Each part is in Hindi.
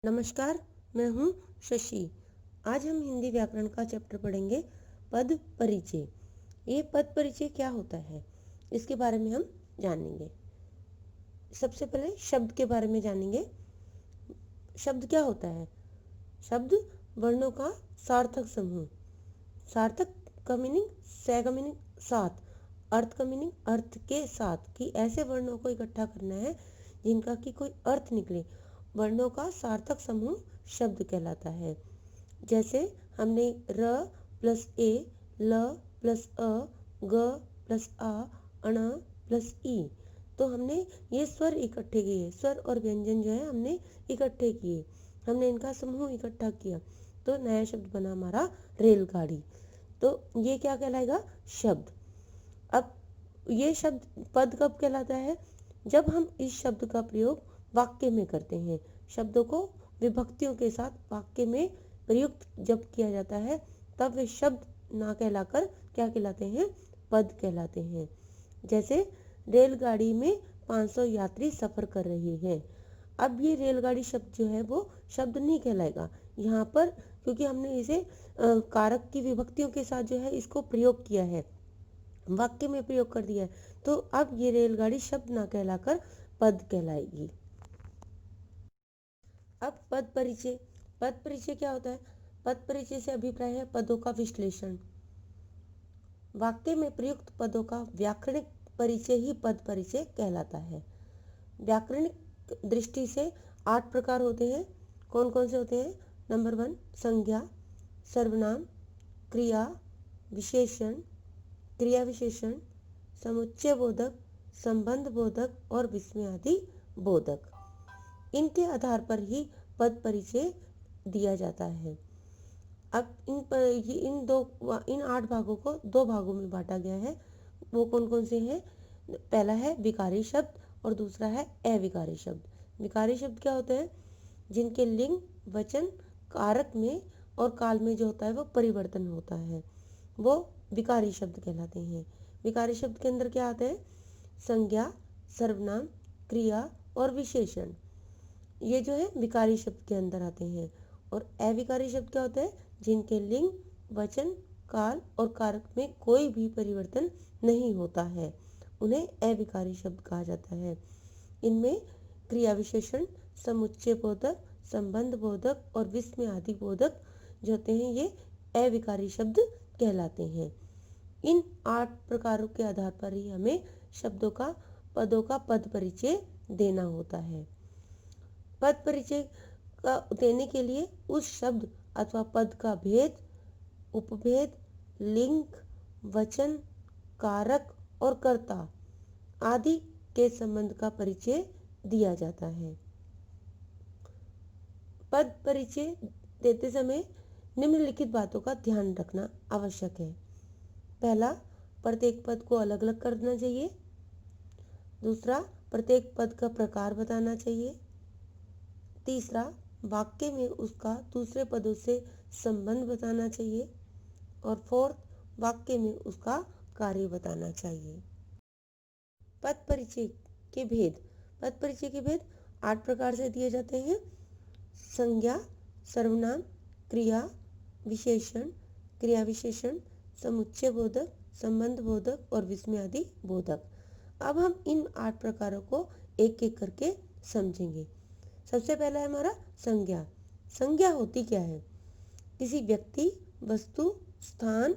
नमस्कार, मैं हूँ शशि। आज हम हिंदी व्याकरण का चैप्टर पढ़ेंगे, पद परिचय। ये पद परिचय क्या होता है, इसके बारे में हम जानेंगे। सबसे पहले शब्द के बारे में जानेंगे। शब्द क्या होता है? शब्द वर्णों का सार्थक समूह। सार्थक का मीनिंग से का मीनिंग साथ, अर्थ का मीनिंग अर्थ के साथ, कि ऐसे वर्णों को इकट्ठा करना है जिनका कि कोई अर्थ निकले। वर्णों का सार्थक समूह शब्द कहलाता है। जैसे हमने र प्लस ए, ल प्लस अ, ग प्लस आ, अण प्लस ई, तो हमने ये स्वर इकट्ठे किए, स्वर और व्यंजन जो है हमने इकट्ठे किए, हमने इनका समूह इकट्ठा किया, तो नया शब्द बना हमारा रेलगाड़ी। तो ये क्या कहलाएगा? शब्द। अब ये शब्द पद कब कहलाता है? जब हम इस शब्द का प्रयोग वाक्य में करते हैं। शब्दों को विभक्तियों के साथ वाक्य में प्रयुक्त जब किया जाता है, तब वे शब्द ना कहलाकर क्या कहलाते हैं? पद कहलाते हैं। जैसे रेलगाड़ी में 500 यात्री सफर कर रहे हैं। अब ये रेलगाड़ी शब्द जो है वो शब्द नहीं कहलाएगा यहाँ पर, क्योंकि हमने इसे कारक की विभक्तियों के साथ जो है इसको प्रयोग किया है, वाक्य में प्रयोग कर दिया है, तो अब ये रेलगाड़ी शब्द ना कहलाकर पद कहलाएगी। अब पद परिचय। पद परिचय क्या होता है? पद परिचय से अभिप्राय है पदों का विश्लेषण। वाक्य में प्रयुक्त पदों का व्याकरणिक परिचय ही पद परिचय कहलाता है। व्याकरणिक दृष्टि से 8 प्रकार होते हैं। कौन कौन से होते हैं? नंबर 1 संज्ञा, सर्वनाम, क्रिया विशेषण, क्रिया विशेषण, समुच्चय बोधक, संबंध बोधक और विस्मयादि बोधक। इनके आधार पर ही पद परिचय दिया जाता है। अब इन 8 भागों को 2 भागों में बांटा गया है। वो कौन कौन से हैं? पहला है विकारी शब्द और दूसरा है अविकारी शब्द। विकारी शब्द क्या होते हैं? जिनके लिंग, वचन, कारक में और काल में जो होता है वो परिवर्तन होता है, वो विकारी शब्द कहलाते हैं। विकारी शब्द के अंदर क्या आते हैं? संज्ञा, सर्वनाम, क्रिया और विशेषण, ये जो है विकारी शब्द के अंदर आते हैं। और अविकारी शब्द क्या होते हैं? जिनके लिंग, वचन, काल और कारक में कोई भी परिवर्तन नहीं होता है, उन्हें अविकारी शब्द कहा जाता है। इनमें क्रिया विशेषण, समुच्चय बोधक, संबंध बोधक और विस्मय आदि बोधक जो होते हैं, ये अविकारी शब्द कहलाते हैं। इन 8 प्रकारों के आधार पर ही हमें पदों का पद परिचय देना होता है। पद परिचय का देने के लिए उस शब्द अथवा पद का भेद, उपभेद, लिंग, वचन, कारक और कर्ता आदि के संबंध का परिचय दिया जाता है। पद परिचय देते समय निम्नलिखित बातों का ध्यान रखना आवश्यक है। पहला, प्रत्येक पद को अलग अलग करना चाहिए। दूसरा, प्रत्येक पद का प्रकार बताना चाहिए। तीसरा, वाक्य में उसका दूसरे पदों से संबंध बताना चाहिए। और फोर्थ, वाक्य में उसका कार्य बताना चाहिए। पद परिचय के भेद। पद परिचय के भेद 8 प्रकार से दिए जाते हैं। संज्ञा, सर्वनाम, क्रिया विशेषण, क्रिया विशेषण, समुच्चय बोधक, संबंध बोधक और विस्मयादि बोधक। अब हम इन 8 प्रकारों को एक एक करके समझेंगे। सबसे पहला है हमारा संज्ञा। संज्ञा होती क्या है? किसी व्यक्ति, वस्तु, स्थान,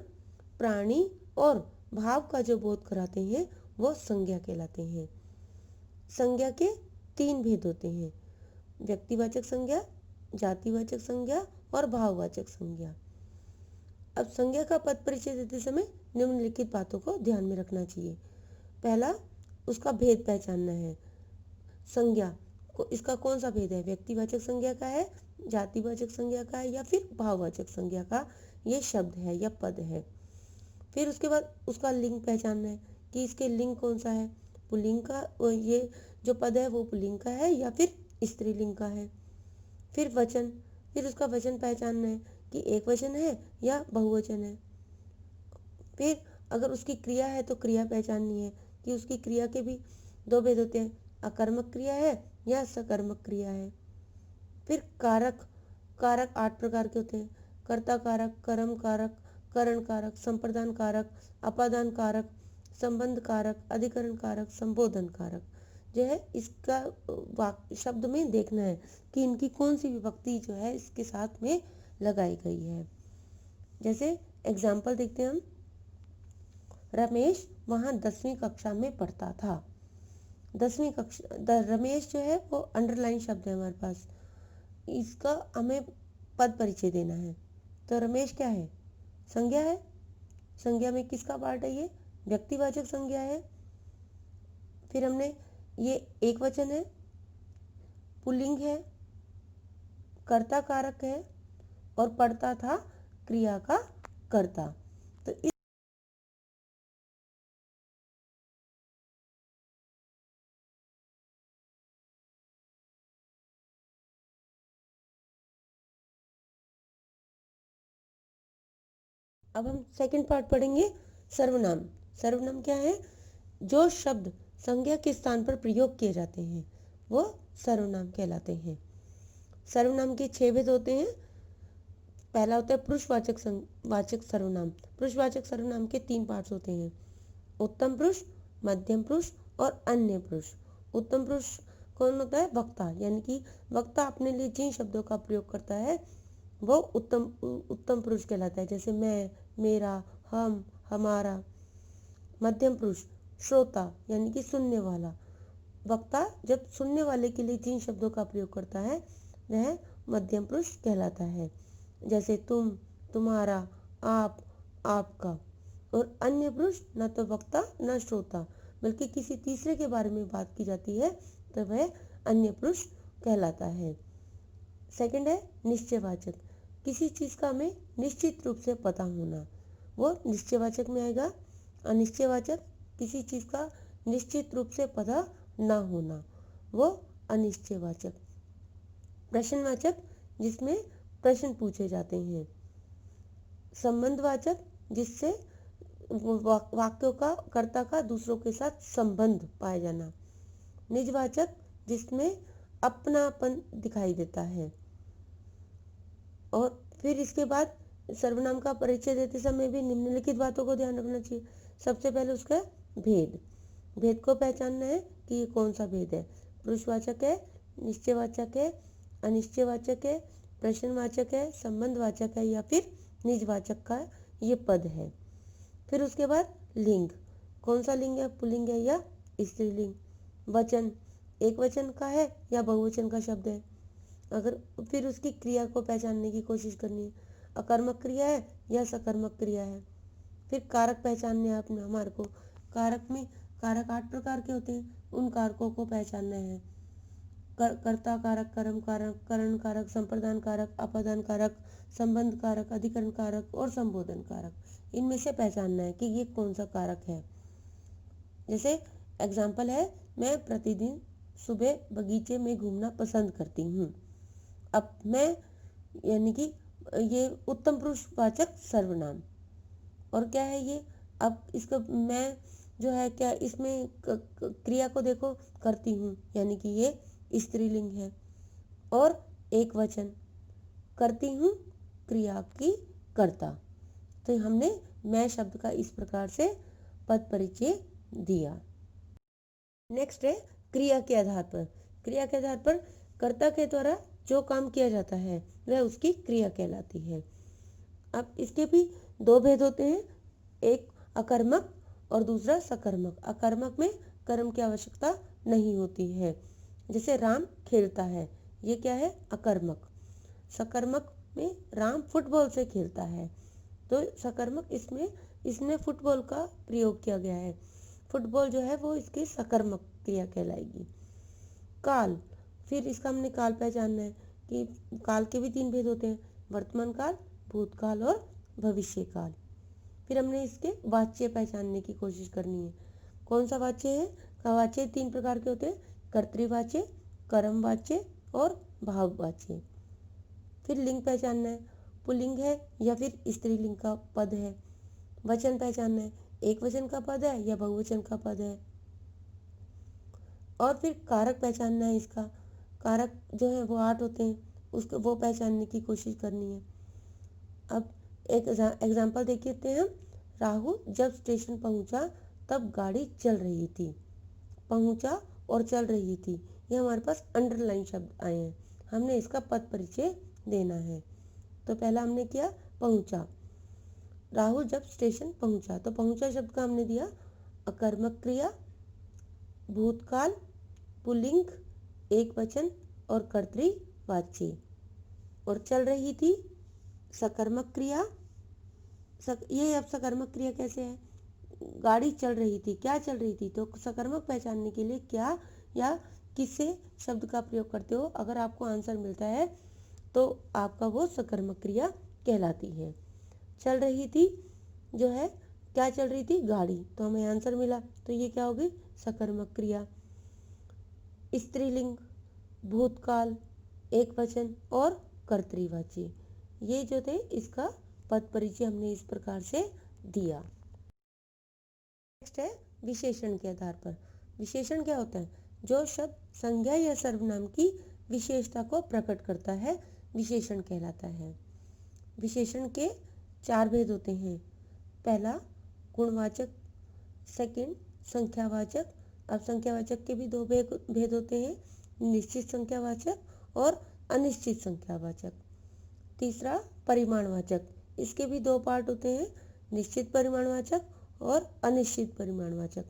प्राणी और भाव का जो बोध कराते हैं वो संज्ञा कहलाते हैं। संज्ञा के 3 भेद होते हैं: व्यक्तिवाचक संज्ञा, जातिवाचक संज्ञा और भाववाचक संज्ञा। अब संज्ञा का पद परिचय देते समय निम्नलिखित बातों को ध्यान में रखना चाहिए। पहला, उसका भेद पहचानना है। संज्ञा इसका कौन सा भेद है? व्यक्तिवाचक संज्ञा का है, जातिवाचक संज्ञा का है या फिर भाववाचक संज्ञा का ये शब्द है या पद है। फिर उसके बाद उसका लिंग पहचानना है कि इसके लिंग कौन सा है। पुल्लिंग का ये जो पद है वो पुल्लिंग का है या फिर स्त्रीलिंग का है। फिर वचन, फिर उसका वचन पहचानना है कि एक वचन है या बहुवचन है। फिर अगर उसकी क्रिया है तो क्रिया पहचाननी है कि उसकी क्रिया के भी 2 भेद होते हैं, अकर्मक क्रिया है या सकर्मक क्रिया है। फिर कारक, कारक 8 प्रकार के होते हैं। कर्ता कारक, कर्म कारक, करण कारक, संप्रदान कारक, अपादान कारक, संबंध कारक, अधिकरण कारक, संबोधन कारक। जो है इसका शब्द में देखना है कि इनकी कौन सी विभक्ति जो है इसके साथ में लगाई गई है। जैसे एग्जाम्पल देखते हैं हम। रमेश वहाँ 10वीं कक्षा में पढ़ता था। 10वीं कक्षा, रमेश जो है वो अंडरलाइन शब्द है हमारे पास, इसका हमें पद परिचय देना है। तो रमेश क्या है? संज्ञा है। संज्ञा में किसका पार्ट है? ये व्यक्तिवाचक संज्ञा है। फिर हमने ये एक वचन है, पुल्लिंग है, कर्ता कारक है और पढ़ता था क्रिया का कर्ता। तो इस अब हम सेकंड पार्ट पढ़ेंगे, सर्वनाम। सर्वनाम क्या है? जो शब्द संज्ञा के स्थान पर प्रयोग किए जाते हैं वो सर्वनाम कहलाते हैं। सर्वनाम के 6 भेद होते हैं। पहला होता है पुरुषवाचक वाचक सर्वनाम। पुरुषवाचक सर्वनाम के 3 पार्ट्स होते हैं, उत्तम पुरुष, मध्यम पुरुष और अन्य पुरुष। उत्तम पुरुष कौन होता है? वक्ता, यानी कि वक्ता अपने लिए जिन शब्दों का प्रयोग करता है वो उत्तम पुरुष कहलाता है। जैसे मैं, मेरा, हम, हमारा। मध्यम पुरुष श्रोता, यानी कि सुनने वाला। वक्ता जब सुनने वाले के लिए जिन शब्दों का प्रयोग करता है वह मध्यम पुरुष कहलाता है। जैसे तुम, तुम्हारा, आप, आपका। और अन्य पुरुष न तो वक्ता न श्रोता बल्कि किसी तीसरे के बारे में बात की जाती है तो वह अन्य पुरुष कहलाता है। सेकंड है निश्चयवाचक। किसी चीज़ का हमें निश्चित रूप से पता होना, वो निश्चयवाचक में आएगा। अनिश्चयवाचक, किसी चीज़ का निश्चित रूप से पता न होना, वो अनिश्चयवाचक। प्रश्नवाचक, जिसमें प्रश्न पूछे जाते हैं। संबंधवाचक, जिससे वाक्यों का, कर्ता का दूसरों के साथ संबंध पाया जाना। निजवाचक, जिसमें अपनापन दिखाई देता है। और फिर इसके बाद सर्वनाम का परिचय देते समय भी निम्नलिखित बातों को ध्यान रखना चाहिए। सबसे पहले उसका भेद, भेद को पहचानना है कि ये कौन सा भेद है। पुरुषवाचक है, निश्चयवाचक है, अनिश्चयवाचक है, प्रश्नवाचक है, संबंधवाचक है या फिर निजवाचक का ये पद है। फिर उसके बाद लिंग, कौन सा लिंग है? पुल्लिंग है या स्त्रीलिंग। वचन, एक वचन का है या बहुवचन का शब्द है। अगर फिर उसकी क्रिया को पहचानने की कोशिश करनी है, अकर्मक क्रिया है या सकर्मक क्रिया है। फिर कारक पहचानने हैं आपने हमारे को। कारक में कारक 8 प्रकार के होते हैं, उन कारकों को पहचानना है। कर्ता कारक, कर्म कारक, करण कारक, संप्रदान कारक, अपादान कारक, संबंध कारक, अधिकरण कारक और संबोधन कारक। इनमें से पहचानना है कि ये कौन सा कारक है। जैसे एग्जाम्पल है, मैं प्रतिदिन सुबह बगीचे में घूमना पसंद करती हूँ। अब मैं, यानी कि ये उत्तम पुरुषवाचक सर्वनाम। और क्या है ये? अब इसका मैं जो है क्या, इसमें क्रिया को देखो, करती हूँ, यानी कि ये स्त्रीलिंग है। और एक वचन, करती हूँ क्रिया की कर्ता। तो हमने मैं शब्द का इस प्रकार से पद परिचय दिया। नेक्स्ट है क्रिया के आधार पर। क्रिया के आधार पर कर्ता के द्वारा जो काम किया जाता है वह उसकी क्रिया कहलाती है। अब इसके भी 2 भेद होते हैं, एक अकर्मक और दूसरा सकर्मक। अकर्मक में कर्म की आवश्यकता नहीं होती है। जैसे राम खेलता है, ये क्या है? अकर्मक। सकर्मक में राम फुटबॉल से खेलता है, तो सकर्मक इसमें फुटबॉल का प्रयोग किया गया है। फुटबॉल जो है वो इसकी सकर्मक क्रिया कहलाएगी। काल, फिर इसका हमने काल पहचानना है कि काल के भी 3 भेद होते हैं, वर्तमान काल, भूतकाल और भविष्य काल। फिर हमने इसके वाच्य पहचानने की कोशिश करनी है। कौन सा वाच्य है? वाच्य 3 प्रकार के होते हैं, कर्तृवाच्य, कर्मवाच्य और भाववाच्य। फिर लिंग पहचानना है, पुल्लिंग है या फिर स्त्रीलिंग का पद है। वचन पहचानना है, एक वचन का पद है या बहुवचन का पद है। और फिर कारक पहचानना है इसका। कारक जो है वो 8 होते हैं, उसको वो पहचानने की कोशिश करनी है। अब एक एग्जाम्पल देख लेते हैं हम। राहुल जब स्टेशन पहुंचा तब गाड़ी चल रही थी। पहुंचा और चल रही थी, ये हमारे पास अंडरलाइन शब्द आए हैं। हमने इसका पद परिचय देना है। तो पहला हमने किया पहुंचा। राहुल जब स्टेशन पहुंचा, तो पहुंचा शब्द का हमने दिया अकर्मक क्रिया, भूतकाल, पुल्लिंग, एक वचन और कर्तृवाच्य। और चल रही थी सकर्मक क्रिया। ये अब सकर्मक क्रिया कैसे है? गाड़ी चल रही थी, क्या चल रही थी? तो सकर्मक पहचानने के लिए क्या या किससे शब्द का प्रयोग करते हो, अगर आपको आंसर मिलता है तो आपका वो सकर्मक क्रिया कहलाती है। चल रही थी जो है, क्या चल रही थी? गाड़ी। तो हमें आंसर मिला, तो ये क्या होगी? सकर्मक क्रिया। स्त्रीलिंग, भूतकाल, एक वचन और कर्तृवाची, ये जो थे इसका पद परिचय हमने इस प्रकार से दिया। नेक्स्ट है विशेषण के आधार पर। विशेषण क्या होता है? जो शब्द संज्ञा या सर्वनाम की विशेषता को प्रकट करता है, विशेषण कहलाता है। विशेषण के 4 भेद होते हैं। पहला गुणवाचक, सेकंड संख्यावाचक। अब संख्यावाचक के भी 2 भेद होते हैं, निश्चित संख्यावाचक और अनिश्चित संख्यावाचक। तीसरा परिमाणवाचक, इसके भी 2 पार्ट होते हैं, निश्चित परिमाणवाचक और अनिश्चित परिमाणवाचक।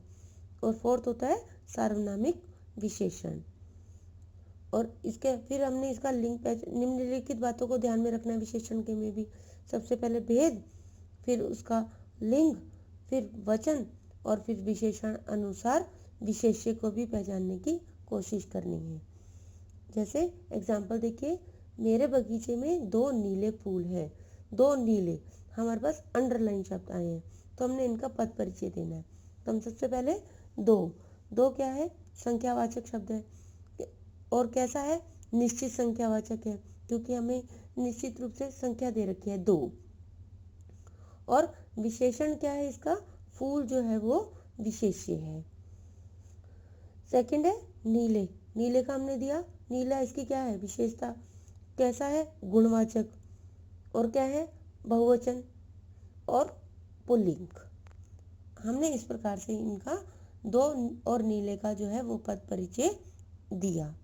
और फोर्थ होता है सार्वनामिक विशेषण। और इसके फिर हमने इसका लिंक, निम्नलिखित बातों को ध्यान में रखना है विशेषण के में भी। सबसे पहले भेद, फिर उसका लिंग, फिर वचन और फिर विशेषण अनुसार विशेष्य को भी पहचानने की कोशिश करनी है। जैसे एग्जाम्पल देखिए, मेरे बगीचे में 2 नीले फूल हैं। 2 नीले, हमारे पास अंडरलाइन शब्द आए हैं, तो हमने इनका पद परिचय देना है। तो हम सबसे पहले 2 क्या है? संख्यावाचक शब्द है। और कैसा है? निश्चित संख्यावाचक है, क्योंकि हमें निश्चित रूप से संख्या दे रखी है 2। और विशेषण क्या है इसका? फूल जो है वो विशेष्य है। सेकंड है नीले। नीले का हमने दिया, नीला इसकी क्या है? विशेषता। कैसा है? गुणवाचक। और क्या है? बहुवचन और पुल्लिंग। हमने इस प्रकार से इनका 2 और नीले का जो है वो पद परिचय दिया।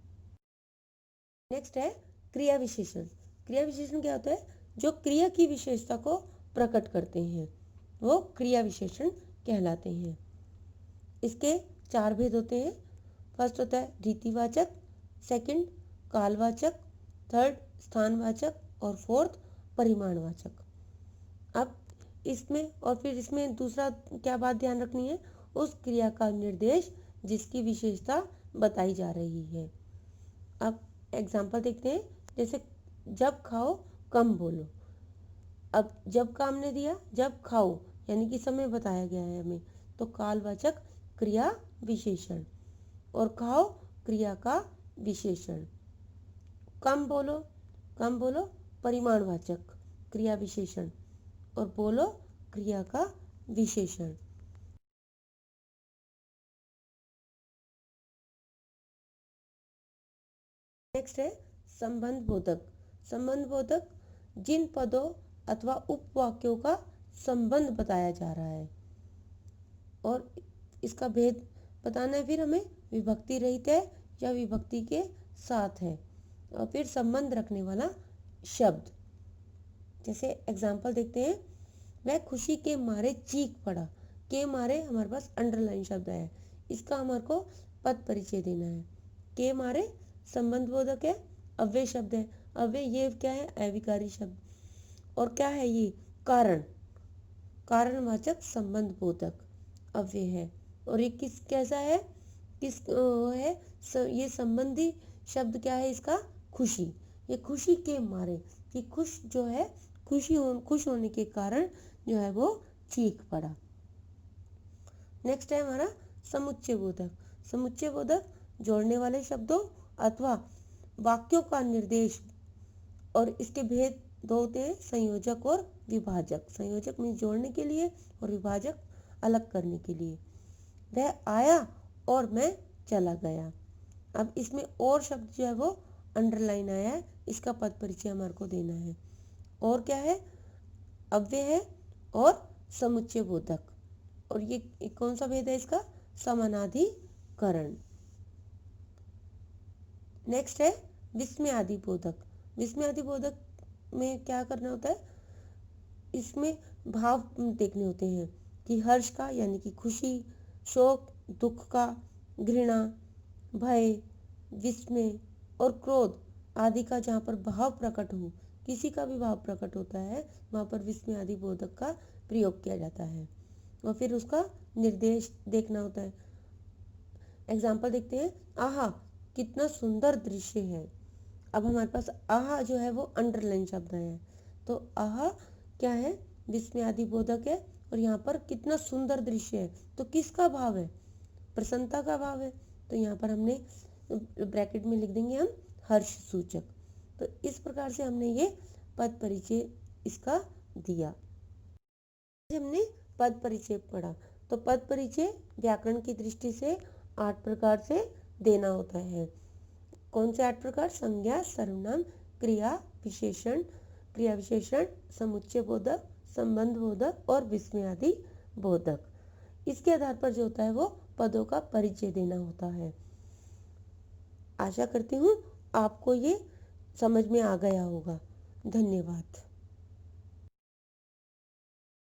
नेक्स्ट है क्रिया विशेषण। क्रिया विशेषण क्या होता है? जो क्रिया की विशेषता को प्रकट करते हैं, वो क्रिया विशेषण कहलाते हैं। इसके 4 भेद होते हैं। फर्स्ट होता है रीतिवाचक, सेकंड कालवाचक, थर्ड स्थानवाचक और फोर्थ परिमाणवाचक। अब इसमें और फिर इसमें दूसरा क्या बात ध्यान रखनी है? उस क्रिया का निर्देश जिसकी विशेषता बताई जा रही है। अब एग्जाम्पल देखते हैं, जैसे जब खाओ कम बोलो। अब जब का हमने दिया, जब खाओ यानी कि समय बताया गया है हमें, तो कालवाचक क्रिया विशेषण और खाओ क्रिया का विशेषण। कम बोलो परिमाणवाचक क्रिया विशेषण और बोलो क्रिया का विशेषण। नेक्स्ट है संबंध बोधक। संबंध बोधक जिन पदों अथवा उपवाक्यों का संबंध बताया जा रहा है, और इसका भेद बताना है। फिर हमें विभक्ति रहित है या विभक्ति के साथ है, और फिर संबंध रखने वाला शब्द। जैसे एग्जाम्पल देखते हैं, वह खुशी के मारे चीख पड़ा। के मारे हमारे पास अंडरलाइन शब्द है, इसका हमारे को पद परिचय देना है। के मारे संबंध बोधक है, अव्यय शब्द है। अव्यय ये क्या है? अविकारी शब्द। और क्या है ये? कारण, कारणवाचक संबंध बोधक अव्यय है। और ये किस कैसा है? किस है? ये संबंधी शब्द क्या है इसका? खुशी। ये खुशी के मारे, कि खुश जो है, खुश होने के कारण जो है वो चीख पड़ा। नेक्स्ट है हमारा समुच्चय बोधक। समुच्चय बोधक जोड़ने वाले शब्दों अथवा वाक्यों का निर्देश, और इसके भेद 2 होते हैं, संयोजक और विभाजक। संयोजक में जोड़ने के लिए और विभाजक अलग करने के लिए। वह आया और मैं चला गया। अब इसमें और शब्द जो है वो अंडरलाइन आया है, इसका पद परिचय हमारे को देना है। और क्या है, अव्यय है और समुच्चय बोधक। और ये कौन सा भेद है इसका, समानाधिकरण। नेक्स्ट है विस्मयादि बोधक। विस्मयादि बोधक में क्या करना होता है, इसमें भाव देखने होते हैं कि हर्ष का यानी कि खुशी, शोक, दुख का, घृणा, भय, विस्मय और क्रोध आदि का जहाँ पर भाव प्रकट हो, किसी का भी भाव प्रकट होता है वहाँ पर विस्मय आदि बोधक का प्रयोग किया जाता है। और फिर उसका निर्देश देखना होता है। एग्जाम्पल देखते हैं, आहा कितना सुंदर दृश्य है। अब हमारे पास आहा जो है वो अंडरलाइन शब्द है, तो आहा क्या है, विस्मय आदि बोधक है। और यहाँ पर कितना सुंदर दृश्य है, तो किसका भाव है, प्रसन्नता का भाव है। तो यहाँ पर हमने ब्रैकेट में लिख देंगे हम हर्ष सूचक। तो इस प्रकार से हमने ये पद परिचय इसका दिया। हमने पद परिचय पढ़ा। तो पद परिचय व्याकरण की दृष्टि से 8 प्रकार से देना होता है। कौन से 8 प्रकार, संज्ञा, सर्वनाम, क्रिया विशेषण, समुच्चय बोधक, संबंध बोधक और विस्मय आदि बोधक। इसके आधार पर जो होता है वो पदों का परिचय देना होता है। आशा करती हूँ आपको ये समझ में आ गया होगा। धन्यवाद।